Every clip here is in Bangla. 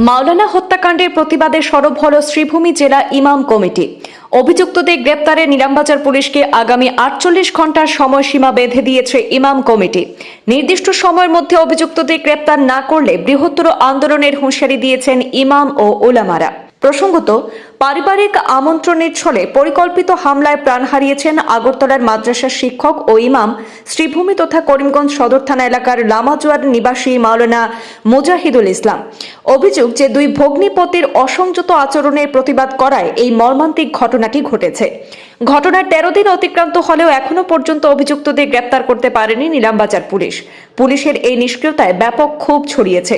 মাওলানা হত্যাকাণ্ডের প্রতিবাদে সরব হল শ্রীভূমি জেলা ইমাম কমিটি। অভিযুক্তদের গ্রেপ্তারে নিলামবাজার পুলিশকে আগামী ৪৮ ঘন্টার সময়সীমা বেঁধে দিয়েছে ইমাম কমিটি। নির্দিষ্ট সময়ের মধ্যে অভিযুক্তদের গ্রেপ্তার না করলে বৃহত্তর আন্দোলনের হুঁশিয়ারি দিয়েছেন ইমাম ও উলামারা। প্রসঙ্গত, পারিবারিক আমন্ত্রণের ছলে পরিকল্পিত হামলায় প্রাণ হারিয়েছেন আগরতলার মাদ্রাসার শিক্ষক ও ইমাম শ্রীভূমি তথা করিমগঞ্জ সদর থানা এলাকার লামাজোয়ার নিবাসী মাওলানা মুজাহিদুল ইসলাম। অভিযোগ যে দুই ভগ্নিপতির অসংযত আচরণের প্রতিবাদ করায় এই মর্মান্তিক ঘটনাটি ঘটেছে। ঘটনার ১৩ দিন অতিক্রান্ত হলেও এখনো পর্যন্ত অভিযুক্তদের গ্রেপ্তার করতে পারেনি নিলামবাজার পুলিশ। পুলিশের এই নিষ্ক্রিয়তায় ব্যাপক ক্ষোভ ছড়িয়েছে।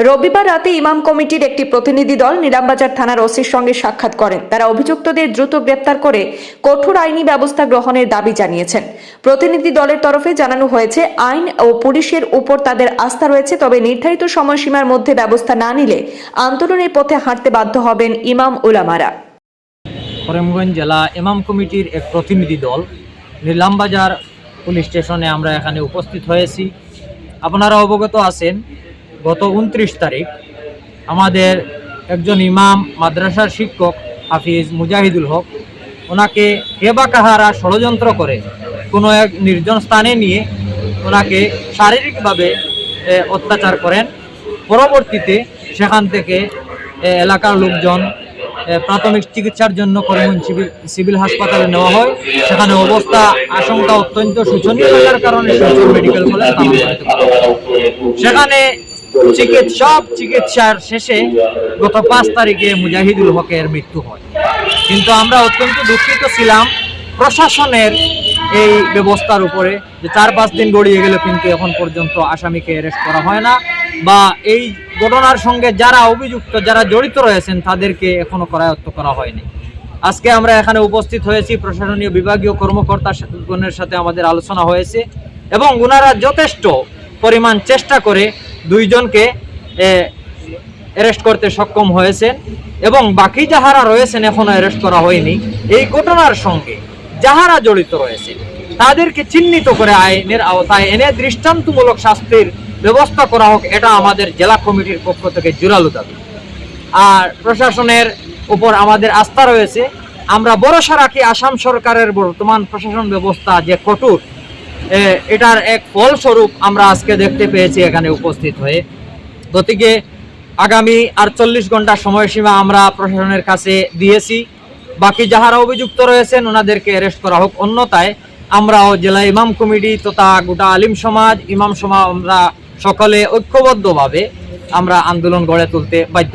রবিবার রাতে ইমাম কমিটির একটি প্রতিনিধি দল নিলামবাজার থানার ওসির সঙ্গে সাক্ষাৎ করেন। তারা অভিযুক্তদের দ্রুত গ্রেপ্তার করে কঠোর আইনি ব্যবস্থা গ্রহণের দাবি জানিয়েছেন। প্রতিনিধি দলের তরফে জানানো হয়েছে, আইন ও পুলিশের উপর তাদের আস্থা রয়েছে, তবে নির্ধারিত সময়সীমার মধ্যে ব্যবস্থা না নিলে আন্দোলনের পথে হাঁটতে বাধ্য হবেন ইমাম উলামারা। করিমগঞ্জ জেলা ইমাম কমিটির এক প্রতিনিধি দল নিলামবাজার পুলিশ স্টেশনে আমরা এখানে উপস্থিত হয়েছি। আপনারা অবগত আছেন, গত ২৯ তারিখ আমাদের একজন ইমাম মাদ্রাসার শিক্ষক হাফিজ মুজাহিদুল হক, ওনাকে হেবা কাহারা ষড়যন্ত্র করে কোনো এক নির্জন স্থানে নিয়ে ওনাকে শারীরিকভাবে অত্যাচার করেন। পরবর্তীতে সেখান থেকে এলাকার লোকজন প্রাথমিক চিকিৎসার জন্য করিমগঞ্জ সিভিল হাসপাতালে নেওয়া হয়। সেখানে অবস্থা আশঙ্কা অত্যন্ত শোচনীয় থাকার কারণে শিলচর মেডিকেল কলেজ স্থানান্তরিত করা হয়। সেখানে চিকিৎসার শেষে গত ৫ তারিখে মুজাহিদুল হকের মৃত্যু হয়। কিন্তু আমরা অত্যন্ত দুঃখিত ছিলাম প্রশাসনের এই ব্যবস্থার উপরে, যে ৪-৫ দিন গড়িয়ে গেলে কিন্তু এখন পর্যন্ত আসামিকে অ্যারেস্ট করা হয় না, বা এই ঘটনার সঙ্গে যারা অভিযুক্ত, যারা জড়িত রয়েছেন তাদেরকে এখনো করায়ত্ত করা হয়নি। আজকে আমরা এখানে উপস্থিত হয়েছি, প্রশাসনীয় বিভাগীয় কর্মকর্তাগণের সাথে আমাদের আলোচনা হয়েছে এবং ওনারা যথেষ্ট পরিমাণ চেষ্টা করে দুইজনকে অ্যারেস্ট করতে সক্ষম হয়েছেন এবং বাকি যাহারা রয়েছেন এখনো অ্যারেস্ট করা হয়নি। এই ঘটনার সঙ্গে যাহারা জড়িত রয়েছে তাদেরকে চিহ্নিত করে আইনের আওতায় এনে দৃষ্টান্তমূলক শাস্তির ব্যবস্থা করা হোক, এটা আমাদের জেলা কমিটির পক্ষ থেকে জোরালো দাবি। আর প্রশাসনের উপর আমাদের আস্থা রয়েছে। আমরা ভরসা রাখি আসাম সরকারের বর্তমান প্রশাসন ব্যবস্থা যে কঠোর, এটার এক ফলস্বরূপ আমরা আজকে দেখতে পেয়েছি এখানে উপস্থিত হয়ে। গতিকে আগামী ৪৮ ঘন্টা সময়সীমা আমরা প্রশাসনের কাছে দিয়েছি। বাকি যাহারা অভিযুক্ত রয়েছেন ওনাদেরকে অ্যারেস্ট করা হোক, অন্যথায় আমরাও জেলা ইমাম কমিটি তথা গোটা আলিম সমাজ, ইমাম সমাজ, আমরা সকলে ঐক্যবদ্ধভাবে আমরা আন্দোলন গড়ে তুলতে বাধ্য।